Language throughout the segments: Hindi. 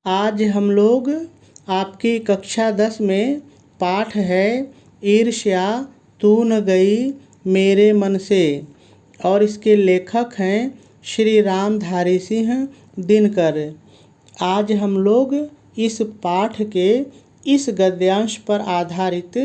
आज हम लोग आपकी कक्षा 10 में पाठ है ईर्ष्या तू न गई मेरे मन से और इसके लेखक हैं श्री रामधारी सिंह दिनकर। आज हम लोग इस पाठ के इस गद्यांश पर आधारित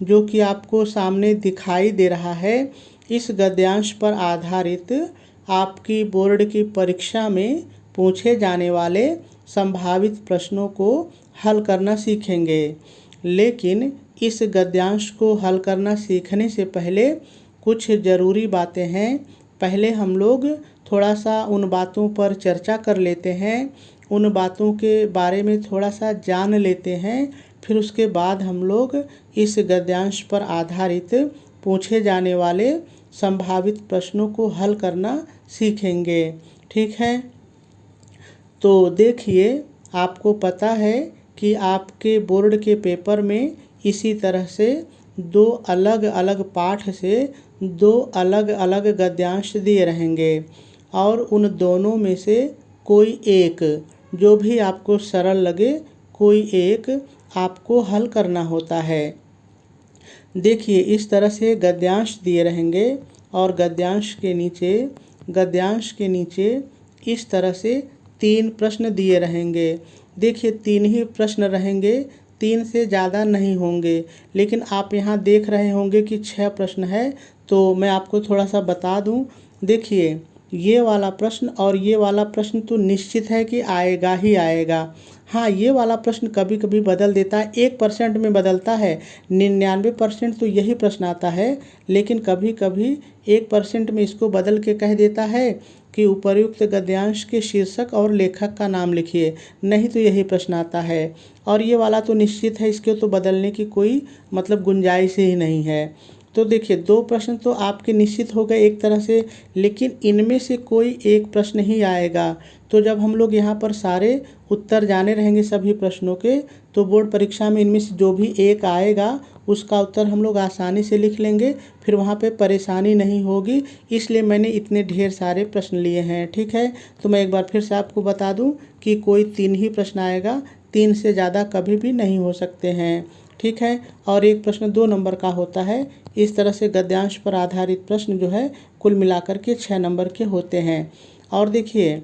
जो कि आपको सामने दिखाई दे रहा है, इस गद्यांश पर आधारित आपकी बोर्ड की परीक्षा में पूछे जाने वाले संभावित प्रश्नों को हल करना सीखेंगे। लेकिन इस गद्यांश को हल करना सीखने से पहले कुछ ज़रूरी बातें हैं। पहले हम लोग थोड़ा सा उन बातों पर चर्चा कर लेते हैं, उन बातों के बारे में थोड़ा सा जान लेते हैं, फिर उसके बाद हम लोग इस गद्यांश पर आधारित पूछे जाने वाले संभावित प्रश्नों को हल करना सीखेंगे। ठीक है, तो देखिए, आपको पता है कि आपके बोर्ड के पेपर में इसी तरह से दो अलग अलग पाठ से दो अलग अलग गद्यांश दिए रहेंगे और उन दोनों में से कोई एक, जो भी आपको सरल लगे, कोई एक आपको हल करना होता है। देखिए, इस तरह से गद्यांश दिए रहेंगे और गद्यांश के नीचे इस तरह से 3 प्रश्न दिए रहेंगे। देखिए, 3 ही प्रश्न रहेंगे, 3 से ज़्यादा नहीं होंगे। लेकिन आप यहाँ देख रहे होंगे कि 6 प्रश्न है, तो मैं आपको थोड़ा सा बता दूँ। देखिए, ये वाला प्रश्न और ये वाला प्रश्न तो निश्चित है कि आएगा ही आएगा। हाँ, ये वाला प्रश्न कभी कभी बदल देता है, 1% में बदलता है, 99% तो यही प्रश्न आता है। लेकिन कभी कभी 1% में इसको बदल के कह देता है कि उपर्युक्त गद्यांश के शीर्षक और लेखक का नाम लिखिए, नहीं तो यही प्रश्न आता है। और ये वाला तो निश्चित है, इसके तो बदलने की कोई गुंजाइश ही नहीं है। तो देखिए, 2 प्रश्न तो आपके निश्चित हो गए एक तरह से, लेकिन इनमें से कोई एक प्रश्न ही आएगा। तो जब हम लोग यहाँ पर सारे उत्तर जाने रहेंगे सभी प्रश्नों के, तो बोर्ड परीक्षा में इनमें से जो भी एक आएगा उसका उत्तर हम लोग आसानी से लिख लेंगे, फिर वहाँ पे परेशानी नहीं होगी। इसलिए मैंने इतने ढेर सारे प्रश्न लिए हैं। ठीक है, तो मैं एक बार फिर से आपको बता दूं कि कोई 3 ही प्रश्न आएगा, 3 से ज़्यादा कभी भी नहीं हो सकते हैं। ठीक है, और एक प्रश्न 2 नंबर का होता है। इस तरह से गद्यांश पर आधारित प्रश्न जो है कुल मिलाकर के 6 नंबर के होते हैं। और देखिए,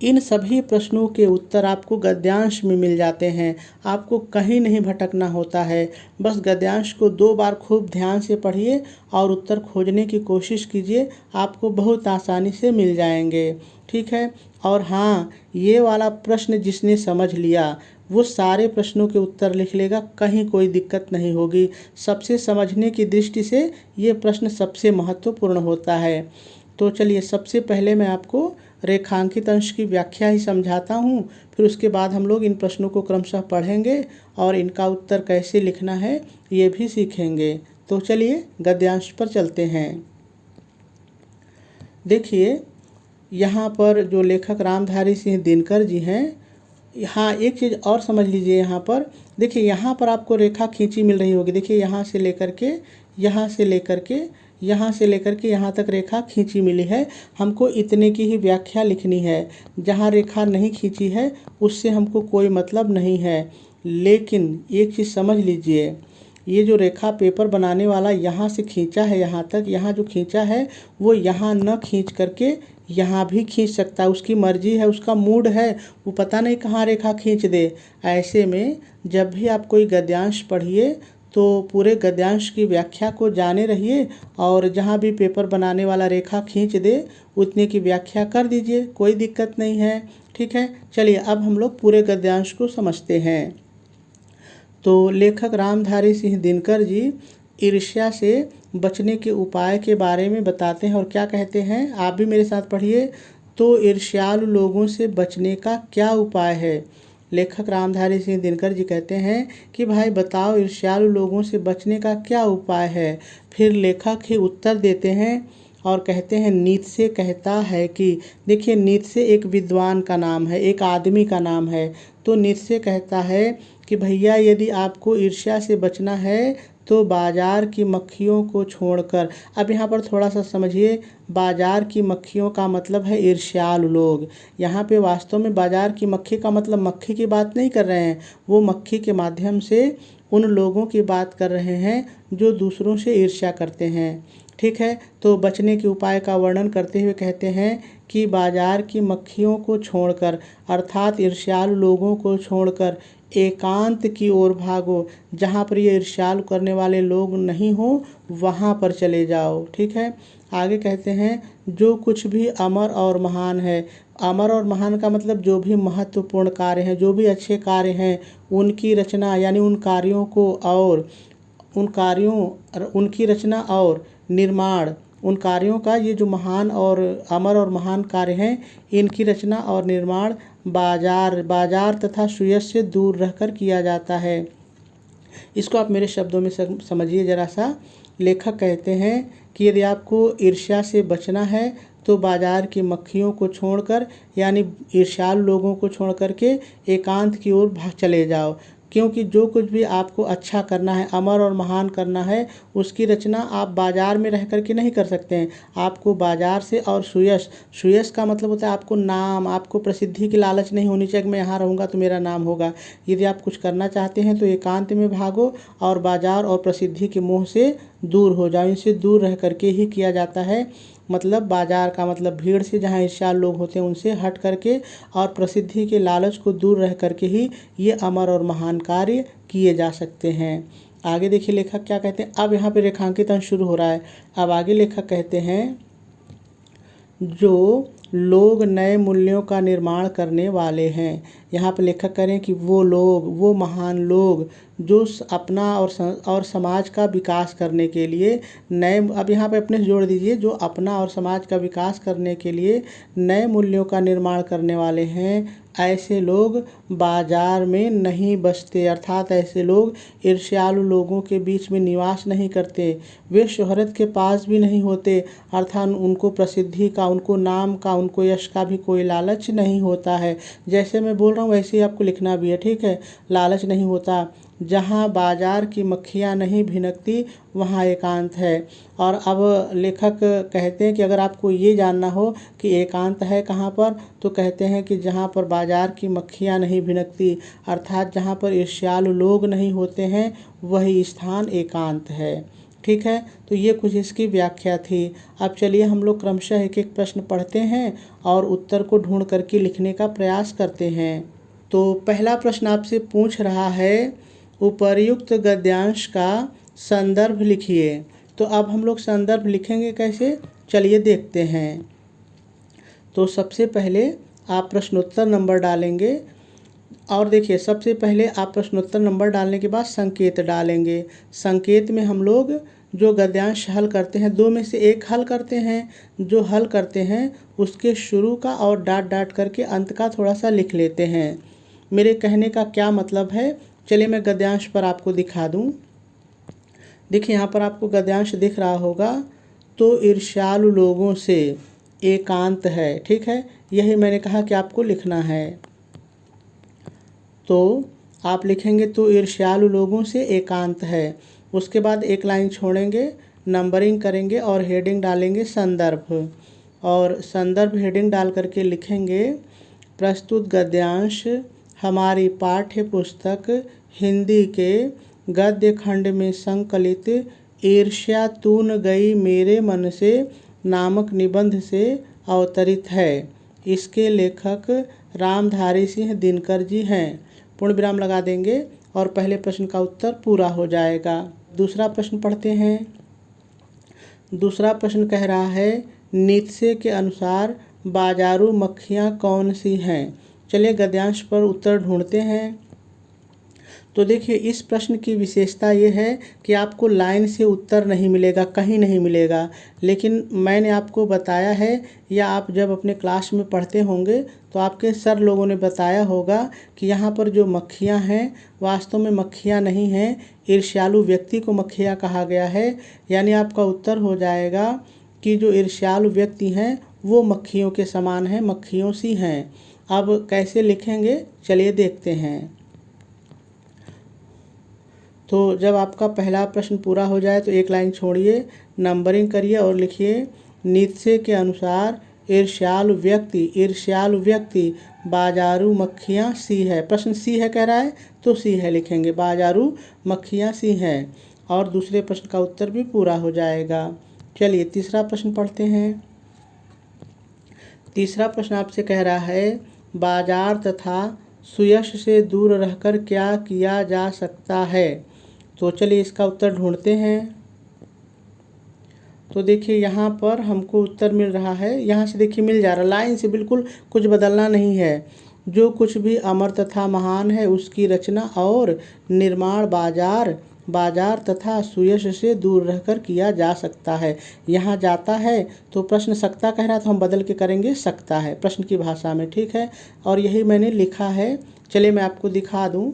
इन सभी प्रश्नों के उत्तर आपको गद्यांश में मिल जाते हैं, आपको कहीं नहीं भटकना होता है। बस गद्यांश को 2 बार खूब ध्यान से पढ़िए और उत्तर खोजने की कोशिश कीजिए, आपको बहुत आसानी से मिल जाएंगे। ठीक है, और हाँ, ये वाला प्रश्न जिसने समझ लिया वो सारे प्रश्नों के उत्तर लिख लेगा, कहीं कोई दिक्कत नहीं होगी। सबसे समझने की दृष्टि से ये प्रश्न सबसे महत्वपूर्ण होता है। तो चलिए, सबसे पहले मैं आपको रेखांकित अंश की व्याख्या ही समझाता हूँ, फिर उसके बाद हम लोग इन प्रश्नों को क्रमशः पढ़ेंगे और इनका उत्तर कैसे लिखना है ये भी सीखेंगे। तो चलिए गद्यांश पर चलते हैं। देखिए, यहाँ पर जो लेखक रामधारी सिंह दिनकर जी हैं, हाँ, एक चीज़ और समझ लीजिए। यहाँ पर देखिए, यहाँ पर आपको रेखा खींची मिल रही होगी। देखिए, यहाँ से लेकर के यहाँ से लेकर के यहाँ से लेकर के यहाँ तक रेखा खींची मिली है। हमको इतने की ही व्याख्या लिखनी है। जहाँ रेखा नहीं खींची है उससे हमको कोई मतलब नहीं है। लेकिन एक चीज़ समझ लीजिए, ये जो रेखा पेपर बनाने वाला यहाँ से खींचा है यहाँ तक, यहाँ जो खींचा है वो यहाँ न खींच करके यहाँ भी खींच सकता है, उसकी मर्जी है, उसका मूड है, वो पता नहीं कहाँ रेखा खींच दे। ऐसे में जब भी आप कोई गद्यांश पढ़िए तो पूरे गद्यांश की व्याख्या को जाने रहिए और जहाँ भी पेपर बनाने वाला रेखा खींच दे उतने की व्याख्या कर दीजिए, कोई दिक्कत नहीं है। ठीक है, चलिए अब हम लोग पूरे गद्यांश को समझते हैं। तो लेखक रामधारी सिंह दिनकर जी ईर्ष्या से बचने के उपाय के बारे में बताते हैं और क्या कहते हैं, आप भी मेरे साथ पढ़िए। तो ईर्ष्यालु लोगों से बचने का क्या उपाय है? लेखक रामधारी सिंह दिनकर जी कहते हैं कि भाई बताओ, ईर्ष्यालु लोगों से बचने का क्या उपाय है? फिर लेखक ही उत्तर देते हैं और कहते हैं, नीत्शे कहता है कि, देखिए, नीत्शे एक विद्वान का नाम है, एक आदमी का नाम है। तो नीत्शे कहता है कि भैया, यदि आपको ईर्ष्या से बचना है तो बाजार की मक्खियों को छोड़कर, अब यहाँ पर थोड़ा सा समझिए, बाजार की मक्खियों का मतलब है ईर्ष्यालु लोग। यहाँ पे वास्तव में बाजार की मक्खी का मतलब मक्खी की बात नहीं कर रहे हैं, वो मक्खी के माध्यम से उन लोगों की बात कर रहे हैं जो दूसरों से ईर्ष्या करते हैं। ठीक है, तो बचने के उपाय का वर्णन करते हुए कहते हैं कि बाजार की मक्खियों को छोड़कर अर्थात ईर्ष्यालु लोगों को छोड़कर एकांत की ओर भागो। जहाँ पर ये ईर्ष्यालु करने वाले लोग नहीं हो वहाँ पर चले जाओ। ठीक है, आगे कहते हैं जो कुछ भी अमर और महान है। अमर और महान का मतलब जो भी महत्वपूर्ण कार्य हैं, जो भी अच्छे कार्य हैं, उनकी रचना यानी उन कार्यों को और उनकी रचना और निर्माण, उन कार्यों का ये जो महान और अमर और महान कार्य हैं, इनकी रचना और निर्माण बाजार तथा सुयश से दूर रहकर किया जाता है। इसको आप मेरे शब्दों में समझिए ज़रा सा। लेखक कहते हैं कि यदि आपको ईर्ष्या से बचना है तो बाजार की मक्खियों को छोड़कर यानी ईर्ष्यालु लोगों को छोड़ करके एकांत की ओर चले जाओ, क्योंकि जो कुछ भी आपको अच्छा करना है, अमर और महान करना है, उसकी रचना आप बाजार में रह करके नहीं कर सकते हैं। आपको बाजार से और सुयश का मतलब होता है आपको नाम, आपको प्रसिद्धि की लालच नहीं होनी चाहिए कि मैं यहाँ रहूँगा तो मेरा नाम होगा। यदि आप कुछ करना चाहते हैं तो एकांत में भागो और बाजार और प्रसिद्धि के मोह से दूर हो जाओ। इनसे दूर रह करके ही किया जाता है। मतलब बाजार का मतलब भीड़ से, जहाँ ईर्ष्यालु लोग होते हैं उनसे हट करके और प्रसिद्धि के लालच को दूर रह करके ही ये अमर और महान कार्य किए जा सकते हैं। आगे देखिए लेखक क्या कहते हैं। अब यहाँ पे रेखांकित अंश शुरू हो रहा है। अब आगे लेखक कहते हैं जो लोग नए मूल्यों का निर्माण करने वाले हैं। यहाँ पर लेखक करें कि वो लोग, वो महान लोग जो अपना और समाज का विकास करने के लिए नए, अब यहाँ पे अपने से जोड़ दीजिए, जो अपना और समाज का विकास करने के लिए नए मूल्यों का निर्माण करने वाले हैं, ऐसे लोग बाजार में नहीं बसते। अर्थात ऐसे लोग ईर्ष्यालु लोगों के बीच में निवास नहीं करते, वे शोहरत के पास भी नहीं होते। अर्थात उनको प्रसिद्धि का, उनको नाम का, उनको यश का भी कोई लालच नहीं होता है। जैसे मैं बोल रहा हूँ वैसे ही आपको लिखना भी है। ठीक है, लालच नहीं होता। जहाँ बाजार की मक्खियाँ नहीं भिनकती वहाँ एकांत है। और अब लेखक कहते हैं कि अगर आपको ये जानना हो कि एकांत है कहाँ पर, तो कहते हैं कि जहाँ पर बाजार की मक्खियाँ नहीं भिनकती, अर्थात जहाँ पर ईर्ष्यालु लोग नहीं होते हैं, वही स्थान एकांत है। ठीक है, तो ये कुछ इसकी व्याख्या थी। अब चलिए हम लोग क्रमशः एक एक प्रश्न पढ़ते हैं और उत्तर को ढूंढ करके लिखने का प्रयास करते हैं। तो पहला प्रश्न आपसे पूछ रहा है उपर्युक्त गद्यांश का संदर्भ लिखिए। तो अब हम लोग संदर्भ लिखेंगे कैसे, चलिए देखते हैं। तो सबसे पहले आप प्रश्नोत्तर नंबर डालेंगे और देखिए सबसे पहले आप प्रश्नोत्तर नंबर डालने के बाद संकेत डालेंगे। संकेत में हम लोग जो गद्यांश हल करते हैं, दो में से एक हल करते हैं। जो हल करते हैं उसके शुरू का और डाट डाट करके अंत का थोड़ा सा लिख लेते हैं। मेरे कहने का क्या मतलब है, चलिए मैं गद्यांश पर आपको दिखा दूं। देखिए यहाँ पर आपको गद्यांश दिख रहा होगा। तो ईर्ष्यालु लोगों से एकांत है। ठीक है, यही मैंने कहा कि आपको लिखना है। तो आप लिखेंगे तो ईर्ष्यालु लोगों से एकांत है। उसके बाद एक लाइन छोड़ेंगे, नंबरिंग करेंगे और हेडिंग डालेंगे संदर्भ। और संदर्भ हेडिंग डाल करके लिखेंगे प्रस्तुत गद्यांश हमारी पाठ्य पुस्तक हिंदी के गद्य खंड में संकलित ईर्ष्या तून गई मेरे मन से नामक निबंध से अवतरित है। इसके लेखक रामधारी सिंह दिनकर जी हैं। पूर्ण विराम लगा देंगे और पहले प्रश्न का उत्तर पूरा हो जाएगा। दूसरा प्रश्न पढ़ते हैं। दूसरा प्रश्न कह रहा है नीत्शे के अनुसार बाजारू मक्खियाँ कौन सी हैं। चलिए गद्यांश पर उत्तर ढूंढते हैं। तो देखिए इस प्रश्न की विशेषता ये है कि आपको लाइन से उत्तर नहीं मिलेगा, कहीं नहीं मिलेगा। लेकिन मैंने आपको बताया है, या आप जब अपने क्लास में पढ़ते होंगे तो आपके सर लोगों ने बताया होगा कि यहाँ पर जो मक्खियाँ हैं वास्तव में मक्खियाँ नहीं हैं, ईर्ष्यालु व्यक्ति को मक्खियाँ कहा गया है। यानी आपका उत्तर हो जाएगा कि जो ईर्ष्यालु व्यक्ति हैं वो मक्खियों के समान हैं, मक्खियों सी हैं। अब कैसे लिखेंगे चलिए देखते हैं। तो जब आपका पहला प्रश्न पूरा हो जाए तो एक लाइन छोड़िए, नंबरिंग करिए और लिखिए नीत्शे के अनुसार ईर्ष्यालु व्यक्ति बाजारू मक्खियाँ सी है। प्रश्न सी है कह रहा है तो सी है लिखेंगे, बाजारू मक्खियाँ सी हैं, और दूसरे प्रश्न का उत्तर भी पूरा हो जाएगा। चलिए तीसरा प्रश्न पढ़ते हैं। तीसरा प्रश्न आपसे कह रहा है बाजार तथा सुयश से दूर रहकर क्या किया जा सकता है। तो चलिए इसका उत्तर ढूंढते हैं। तो देखिए यहाँ पर हमको उत्तर मिल रहा है, यहाँ से देखिए मिल जा रहा है, लाइन से बिल्कुल कुछ बदलना नहीं है। जो कुछ भी अमर तथा महान है उसकी रचना और निर्माण बाजार तथा सुयश से दूर रहकर किया जा सकता है। यहाँ जाता है तो प्रश्न सकता कह रहा है तो हम बदल के करेंगे सकता है प्रश्न की भाषा में, ठीक है। और यही मैंने लिखा है, चलिए मैं आपको दिखा दूँ।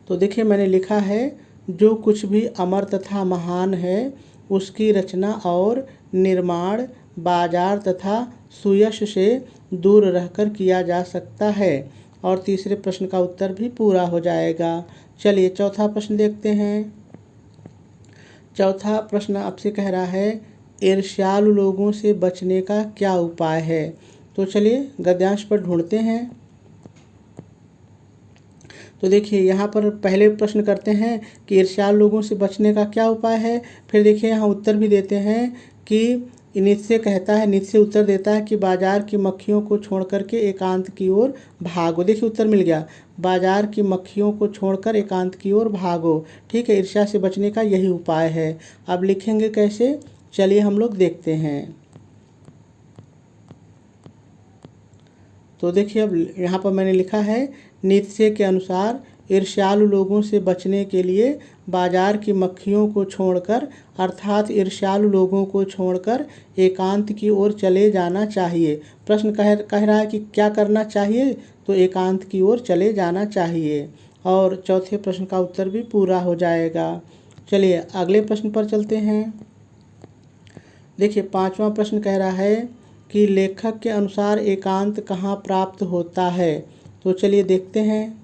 तो देखिए मैंने लिखा है जो कुछ भी अमर तथा महान है उसकी रचना और निर्माण बाजार तथा सुयश से दूर रहकर किया जा सकता है, और तीसरे प्रश्न का उत्तर भी पूरा हो जाएगा। चलिए चौथा प्रश्न देखते हैं। चौथा प्रश्न आपसे कह रहा है ईर्ष्यालु लोगों से बचने का क्या उपाय है। तो चलिए गद्यांश पर ढूंढते हैं। तो देखिए यहाँ पर पहले प्रश्न करते हैं कि ईर्ष्यालु लोगों से बचने का क्या उपाय है। फिर देखिए यहाँ उत्तर भी देते हैं कि नीत्शे उत्तर देता है कि बाजार की मक्खियों को छोड़ करके एकांत की ओर भागो। देखिए उत्तर मिल गया, बाजार की मक्खियों को छोड़कर एकांत की ओर भागो, ठीक है। ईर्ष्या से बचने का यही उपाय है। अब लिखेंगे कैसे, चलिए हम लोग देखते हैं। तो देखिए अब यहाँ पर मैंने लिखा है नीत्शे के अनुसार ईर्ष्यालु लोगों से बचने के लिए बाजार की मक्खियों को छोड़कर अर्थात ईर्ष्यालु लोगों को छोड़कर एकांत की ओर चले जाना चाहिए। प्रश्न कह रहा है कि क्या करना चाहिए, तो एकांत की ओर चले जाना चाहिए, और चौथे प्रश्न का उत्तर भी पूरा हो जाएगा। चलिए अगले प्रश्न पर चलते हैं। देखिए पांचवा प्रश्न कह रहा है कि लेखक के अनुसार एकांत कहाँ प्राप्त होता है। तो चलिए देखते हैं।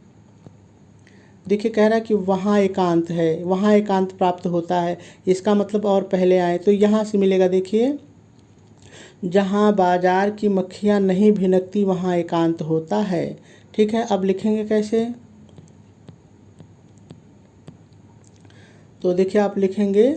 देखिए कह रहा है कि वहाँ एकांत है, वहाँ एकांत प्राप्त होता है, इसका मतलब और पहले आए तो यहाँ से मिलेगा। देखिए जहाँ बाजार की मक्खियाँ नहीं भिनकती वहाँ एकांत होता है, ठीक है। अब लिखेंगे कैसे, तो देखिए आप लिखेंगे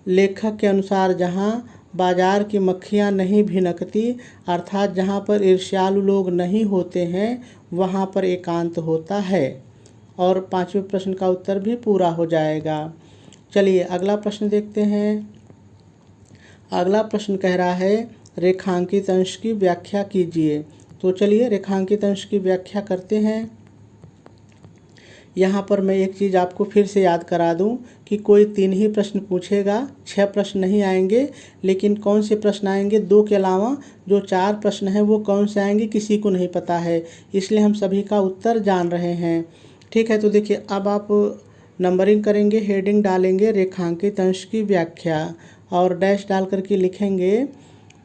लेखक के अनुसार जहाँ बाजार की मक्खियाँ नहीं भिनकती अर्थात जहाँ पर ईर्ष्यालु लोग नहीं होते हैं वहाँ पर एकांत होता है, और पांचवें प्रश्न का उत्तर भी पूरा हो जाएगा। चलिए अगला प्रश्न देखते हैं। अगला प्रश्न कह रहा है रेखांकित अंश की व्याख्या कीजिए। तो चलिए रेखांकित अंश की व्याख्या करते हैं। यहाँ पर मैं एक चीज़ आपको फिर से याद करा दूँ कि कोई 3 ही प्रश्न पूछेगा, 6 प्रश्न नहीं आएंगे। लेकिन कौन से प्रश्न आएंगे, 2 के अलावा जो 4 प्रश्न हैं वो कौन से आएंगे किसी को नहीं पता है, इसलिए हम सभी का उत्तर जान रहे हैं, ठीक है। तो देखिए अब आप नंबरिंग करेंगे, हेडिंग डालेंगे रेखांकित अंश की व्याख्या, और डैश डाल करके लिखेंगे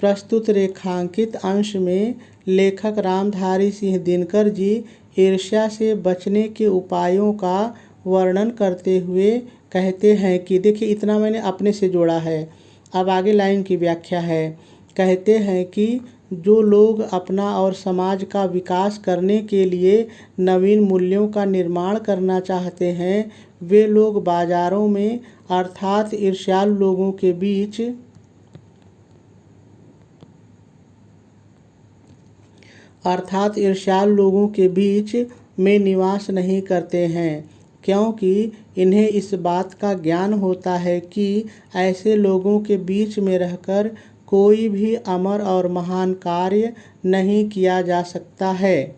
प्रस्तुत रेखांकित अंश में लेखक रामधारी सिंह दिनकर जी ईर्ष्या से बचने के उपायों का वर्णन करते हुए कहते हैं कि, देखिए इतना मैंने अपने से जोड़ा है, अब आगे लाइन की व्याख्या है। कहते हैं कि जो लोग अपना और समाज का विकास करने के लिए नवीन मूल्यों का निर्माण करना चाहते हैं वे लोग बाजारों में अर्थात ईर्ष्यालु लोगों के बीच में निवास नहीं करते हैं, क्योंकि इन्हें इस बात का ज्ञान होता है कि ऐसे लोगों के बीच में रहकर कोई भी अमर और महान कार्य नहीं किया जा सकता है।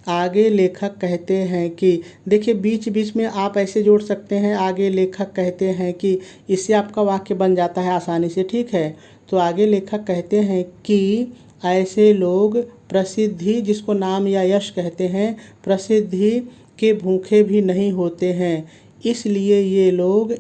आगे लेखक कहते हैं कि, देखिए बीच बीच में आप ऐसे जोड़ सकते हैं, आगे लेखक कहते हैं कि, इससे आपका वाक्य बन जाता है आसानी से, ठीक है। तो आगे लेखक कहते हैं कि ऐसे लोग प्रसिद्धि, जिसको नाम या यश कहते हैं, प्रसिद्धि के भूखे भी नहीं होते हैं, इसलिए ये लोग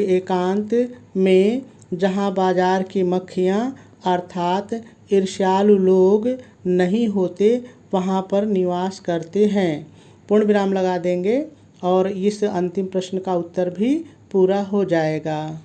एकांत में जहाँ बाजार की मक्खियाँ अर्थात ईर्ष्यालु लोग नहीं होते वहाँ पर निवास करते हैं। पूर्ण विराम लगा देंगे और इस अंतिम प्रश्न का उत्तर भी पूरा हो जाएगा।